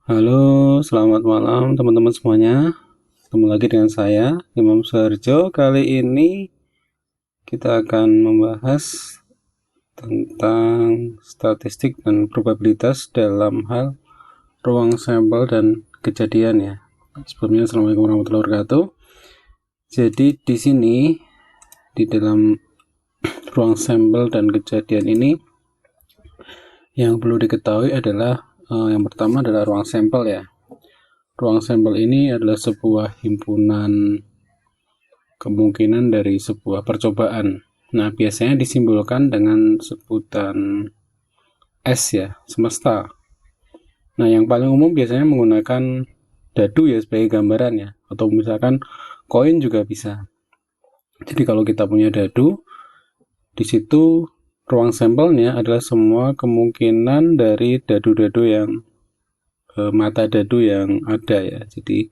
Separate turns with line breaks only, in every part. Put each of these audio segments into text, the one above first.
Halo, selamat malam teman-teman semuanya. Ketemu lagi dengan saya, Imam Suharjo. Kali ini kita akan membahas tentang statistik dan probabilitas dalam hal ruang sampel dan kejadian ya. Sebelumnya, Assalamualaikum warahmatullahi wabarakatuh. Jadi di sini, di dalam ruang sampel dan kejadian ini, yang perlu diketahui adalah yang pertama adalah ruang sampel ya. Ruang sampel ini adalah sebuah himpunan kemungkinan dari sebuah percobaan. Nah, biasanya disimbolkan dengan sebutan S ya, semesta. Nah, yang paling umum biasanya menggunakan dadu ya sebagai gambaran ya, atau misalkan koin juga bisa. Jadi kalau kita punya dadu, di situ ruang sampelnya adalah semua kemungkinan dari dadu-dadu yang mata dadu yang ada ya. Jadi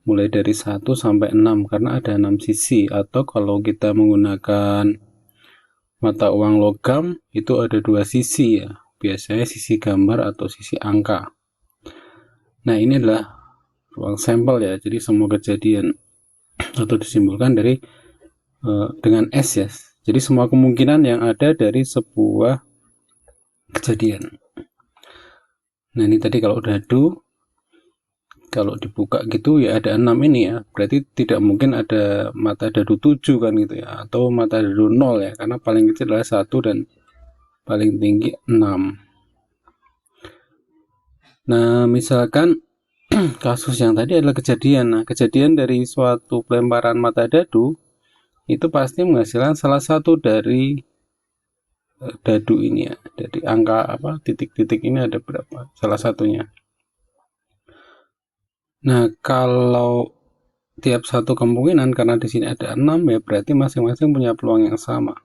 mulai dari 1 sampai 6 karena ada 6 sisi, atau kalau kita menggunakan mata uang logam itu ada 2 sisi ya. Biasanya sisi gambar atau sisi angka. Nah, ini adalah ruang sampel ya. Jadi semua kejadian atau disimbolkan dari dengan S ya. Jadi semua kemungkinan yang ada dari sebuah kejadian. Nah, ini tadi kalau dadu, kalau dibuka gitu ya ada 6 ini ya, berarti tidak mungkin ada mata dadu 7 kan gitu ya, atau mata dadu 0 ya, karena paling kecil adalah 1 dan paling tinggi 6. Nah, misalkan kasus yang tadi adalah kejadian. Nah, kejadian dari suatu pelemparan mata dadu itu pasti menghasilkan salah satu dari dadu ini ya, dari angka apa, titik-titik ini ada berapa, salah satunya. Nah, kalau tiap satu kemungkinan, karena di sini ada 6 ya, berarti masing-masing punya peluang yang sama.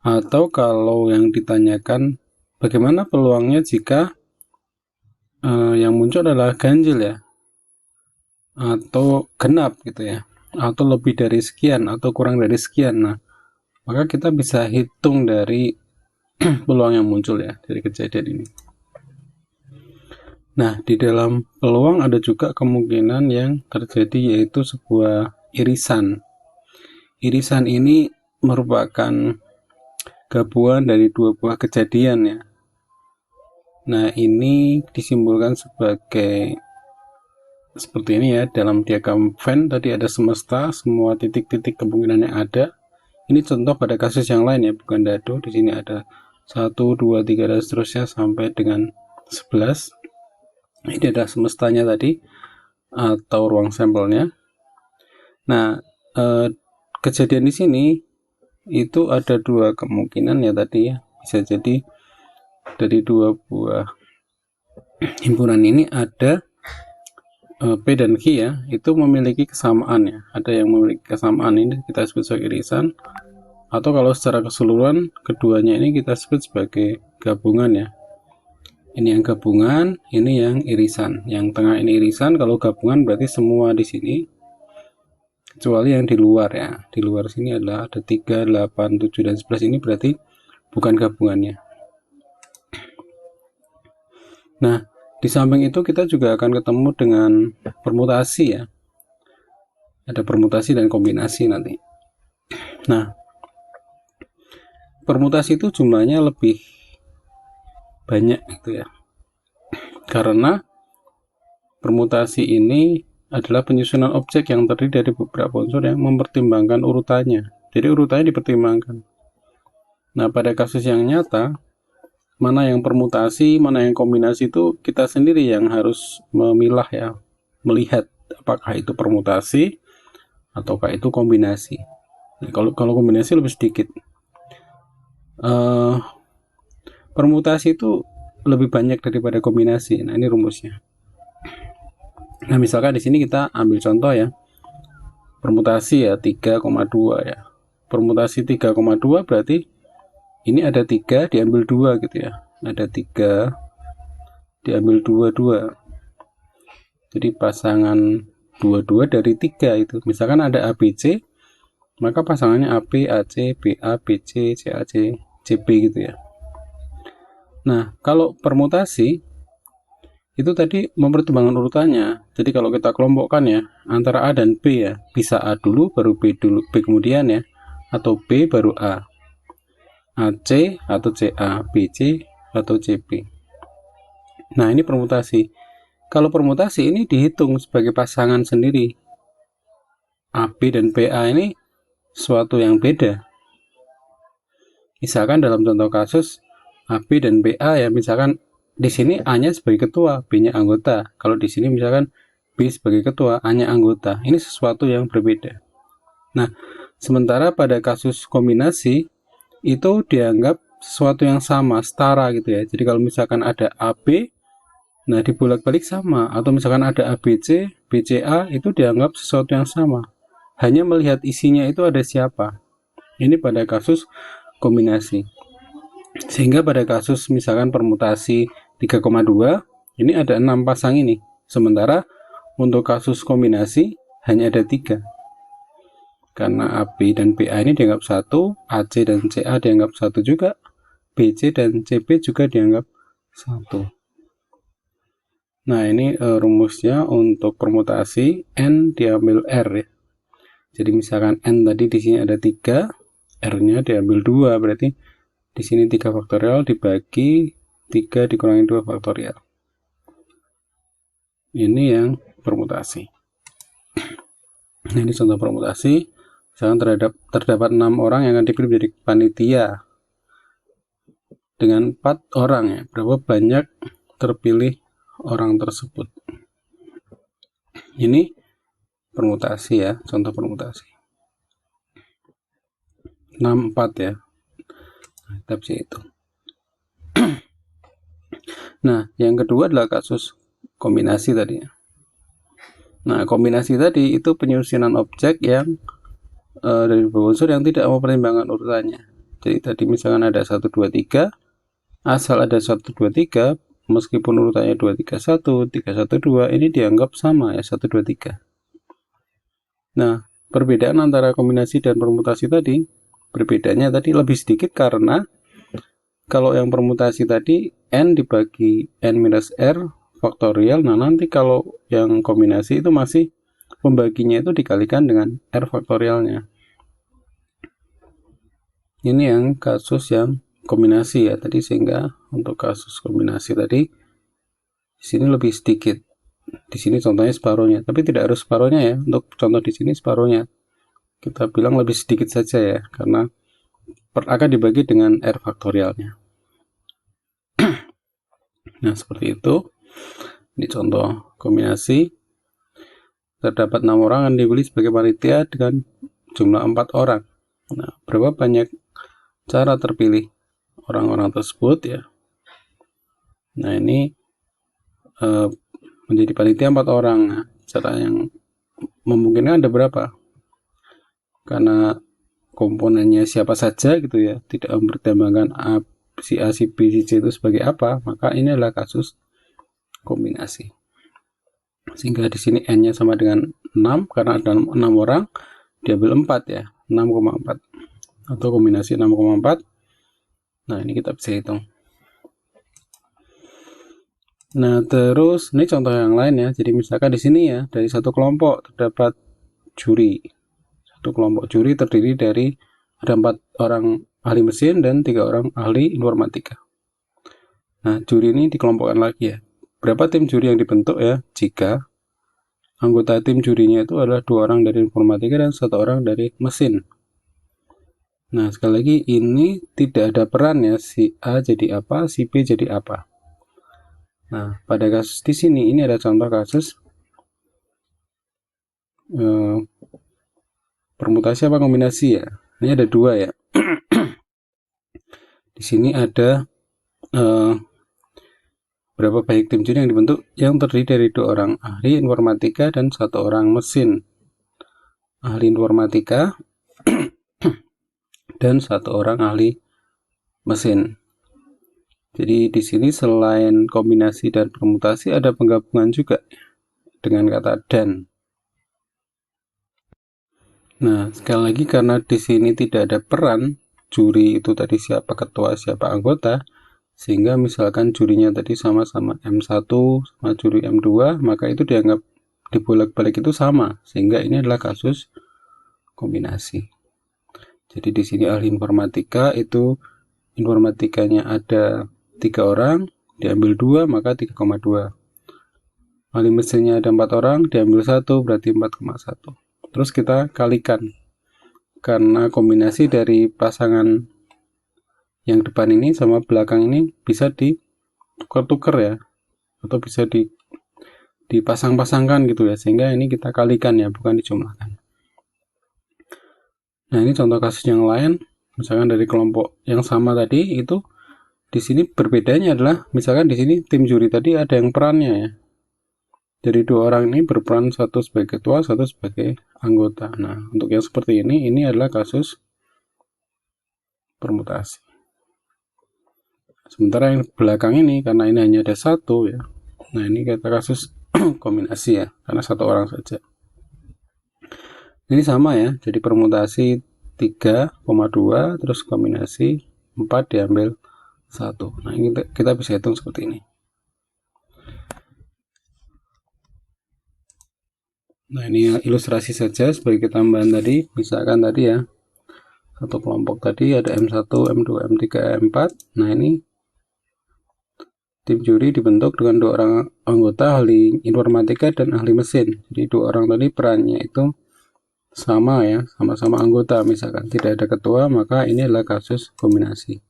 Atau kalau yang ditanyakan bagaimana peluangnya jika yang muncul adalah ganjil ya, atau genap gitu ya, atau lebih dari sekian atau kurang dari sekian. Nah, maka kita bisa hitung dari peluang yang muncul ya dari kejadian ini. Nah, di dalam peluang ada juga kemungkinan yang terjadi, yaitu sebuah irisan. Irisan ini merupakan gabungan dari dua buah kejadian ya. Nah, ini disimbolkan sebagai seperti ini ya. Dalam diagram Venn tadi ada semesta, semua titik-titik kemungkinan yang ada. Ini contoh pada kasus yang lain ya, bukan dadu. Di sini ada 1, 2, 3 dan seterusnya sampai dengan 11. Ini ada semestanya tadi atau ruang sampelnya. Nah, kejadian di sini itu ada dua kemungkinan ya tadi ya. Bisa jadi dari dua buah himpunan ini ada P dan Q ya, itu memiliki kesamaan ya. Ada yang memiliki kesamaan, ini kita sebut sebagai irisan. Atau kalau secara keseluruhan keduanya ini kita sebut sebagai gabungan ya. Ini yang gabungan, ini yang irisan. Yang tengah ini irisan, kalau gabungan berarti semua di sini kecuali yang di luar ya. Di luar sini adalah ada 3, 8, 7 dan 11, ini berarti bukan gabungannya. Nah, di samping itu kita juga akan ketemu dengan permutasi ya. Ada permutasi dan kombinasi nanti. Nah, permutasi itu jumlahnya lebih banyak gitu ya. Karena permutasi ini adalah penyusunan objek yang terdiri dari beberapa unsur yang mempertimbangkan urutannya. Jadi urutannya dipertimbangkan. Nah, pada kasus yang nyata, mana yang permutasi, mana yang kombinasi itu kita sendiri yang harus memilah ya, melihat apakah itu permutasi ataukah itu kombinasi. Nah, kalau kombinasi lebih sedikit. Permutasi itu lebih banyak daripada kombinasi. Nah, ini rumusnya. Nah, misalkan di sini kita ambil contoh ya. Permutasi ya 3,2 ya. Permutasi 3,2 berarti ini ada 3 diambil 2 gitu ya. Ada 3 diambil 2. Jadi pasangan 22 dari 3 itu. Misalkan ada ABC, maka pasangannya AB, AC, BA, BC, CAC, CB gitu ya. Nah, kalau permutasi itu tadi mempertimbangkan urutannya. Jadi kalau kita kelompokkan ya, antara A dan B ya, bisa A dulu, baru B dulu, B kemudian ya, atau B baru A, AC atau CA, BC atau CB. Nah, ini permutasi. Kalau permutasi ini dihitung sebagai pasangan sendiri. AB dan BA ini suatu yang beda. Misalkan dalam contoh kasus AB dan BA ya, misalkan di sini A-nya sebagai ketua, B-nya anggota. Kalau di sini misalkan B sebagai ketua, A-nya anggota. Ini sesuatu yang berbeda. Nah, sementara pada kasus kombinasi itu dianggap sesuatu yang sama, setara gitu ya. Jadi kalau misalkan ada AB, nah dibolak-balik sama. Atau misalkan ada ABC, BCA, itu dianggap sesuatu yang sama. Hanya melihat isinya itu ada siapa. Ini pada kasus kombinasi. Sehingga pada kasus misalkan permutasi 3,2, ini ada 6 pasang ini. Sementara untuk kasus kombinasi hanya ada 3. Karena AB dan BA ini dianggap satu, AC dan CA dianggap satu juga, BC dan CB juga dianggap satu. Nah, ini rumusnya untuk permutasi N diambil R ya. Jadi misalkan N tadi di sini ada 3, R-nya diambil 2, berarti di sini 3 faktorial dibagi 3 dikurangi 2 faktorial. Ini yang permutasi. Nah, ini contoh permutasi. Misalkan terdapat 6 orang yang akan dipilih menjadi panitia dengan 4 orang ya. Berapa banyak terpilih orang tersebut? Ini permutasi ya, contoh permutasi. 6, 4 ya. Nah, kita bisa hitung. Nah, yang kedua adalah kasus kombinasi tadi. Nah, kombinasi tadi itu penyusunan objek yang dari beberapa unsur yang tidak mempertimbangkan urutannya. Jadi tadi misalkan ada 1, 2, 3, asal ada 1, 2, 3, meskipun urutannya 2, 3, 1, 3, 1, 2, ini dianggap sama ya, 1, 2, 3. Nah, perbedaan antara kombinasi dan permutasi tadi, berbedanya tadi lebih sedikit karena kalau yang permutasi tadi N dibagi N minus R faktorial, nah nanti kalau yang kombinasi itu masih pembaginya itu dikalikan dengan R faktorialnya. Ini yang kasus yang kombinasi ya tadi, sehingga untuk kasus kombinasi tadi di sini lebih sedikit. Di sini contohnya separuhnya, tapi tidak harus separuhnya ya. Untuk contoh di sini separuhnya. Kita bilang lebih sedikit saja ya, karena akan dibagi dengan R faktorialnya. Nah, seperti itu. Ini contoh kombinasi. Terdapat 6 orang yang dipilih sebagai panitia dengan jumlah 4 orang. Nah, berapa banyak cara terpilih orang-orang tersebut ya? Nah, ini menjadi panitia 4 orang. Nah, cara yang memungkinkan ada berapa? Karena komponennya siapa saja gitu ya, tidak mempertimbangkan si A, si B, si C itu sebagai apa, maka ini adalah kasus kombinasi. Sehingga di sini N-nya sama dengan 6, karena ada 6 orang, diambil 4 ya, 6,4. Atau kombinasi 6,4. Nah, ini kita bisa hitung. Nah, terus ini contoh yang lain ya. Jadi misalkan di sini ya, dari satu kelompok terdapat juri. Satu kelompok juri terdiri dari ada 4 orang ahli mesin dan 3 orang ahli informatika. Nah, juri ini dikelompokkan lagi ya. Berapa tim juri yang dibentuk ya? Jika anggota tim jurinya itu adalah 2 orang dari informatika dan 1 orang dari mesin. Nah, sekali lagi ini tidak ada peran ya, si A jadi apa, si B jadi apa. Nah, pada kasus di sini ini ada contoh kasus permutasi apa kombinasi ya. Ini ada 2 ya. Di sini ada berapa banyak tim juri yang dibentuk yang terdiri dari 2 orang ahli informatika dan 1 orang mesin. Ahli informatika dan 1 orang ahli mesin. Jadi di sini selain kombinasi dan permutasi ada penggabungan juga dengan kata dan. Nah, sekali lagi karena di sini tidak ada peran juri itu tadi siapa ketua, siapa anggota, Sehingga misalkan jurinya tadi sama-sama M1 sama juri M2, maka itu dianggap dibolak-balik itu sama, sehingga ini adalah kasus kombinasi. Jadi di sini ahli informatika itu informatikanya ada 3 orang, diambil 2 maka 3,2. Ahli mesinnya ada 4 orang, diambil 1 berarti 4,1. Terus kita kalikan, karena kombinasi dari pasangan yang depan ini sama belakang ini bisa ditukar-tukar ya, atau bisa dipasang-pasangkan gitu ya, sehingga ini kita kalikan ya, bukan dijumlahkan. Nah, ini contoh kasus yang lain, misalkan dari kelompok yang sama tadi itu di sini berbedanya adalah misalkan di sini tim juri tadi ada yang perannya ya. Jadi 2 orang ini berperan, satu sebagai ketua, satu sebagai anggota. Nah, untuk yang seperti ini adalah kasus permutasi. Sementara yang belakang ini, karena ini hanya ada 1 ya, nah ini kita kasus kombinasi ya, karena 1 orang saja. Ini sama ya, jadi permutasi 3,2 terus kombinasi 4 diambil 1. Nah ini kita bisa hitung seperti ini. Nah ini ilustrasi saja sebagai tambahan tadi. Misalkan tadi ya, satu kelompok tadi ada M1, M2, M3, M4. Nah ini tim juri dibentuk dengan 2 orang anggota, ahli informatika dan ahli mesin. Jadi 2 orang tadi perannya itu sama ya, sama-sama anggota. Misalkan tidak ada ketua, maka ini adalah kasus kombinasi.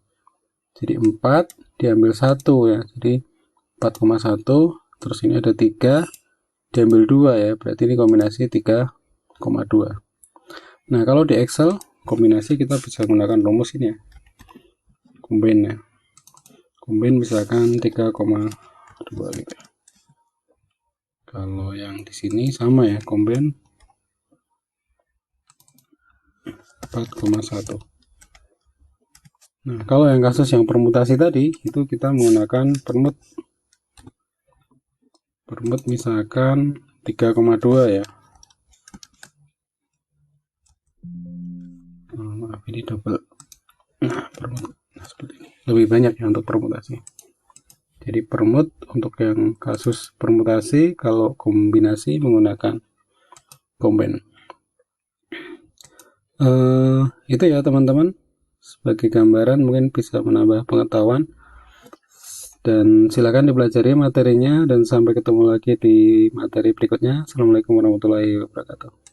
Jadi 4 diambil 1 ya, jadi 4,1. Terus ini ada 3 diambil 2 ya, berarti ini kombinasi 3,2. Nah kalau di Excel kombinasi kita bisa menggunakan rumus ini ya, combine ya. Combine misalkan 3,2 gitu ya. Kalau yang di sini sama ya, combine 4,1. Nah, kalau yang kasus yang permutasi tadi itu kita menggunakan permut misalkan 3,2 ya. Maaf ini double. Nah, permut. Nah, seperti ini. Lebih banyak ya untuk permutasi. Jadi permut untuk yang kasus permutasi, kalau kombinasi menggunakan combine. Itu ya teman-teman, sebagai gambaran mungkin bisa menambah pengetahuan, dan silakan dipelajari materinya, dan sampai ketemu lagi di materi berikutnya. Assalamualaikum warahmatullahi wabarakatuh.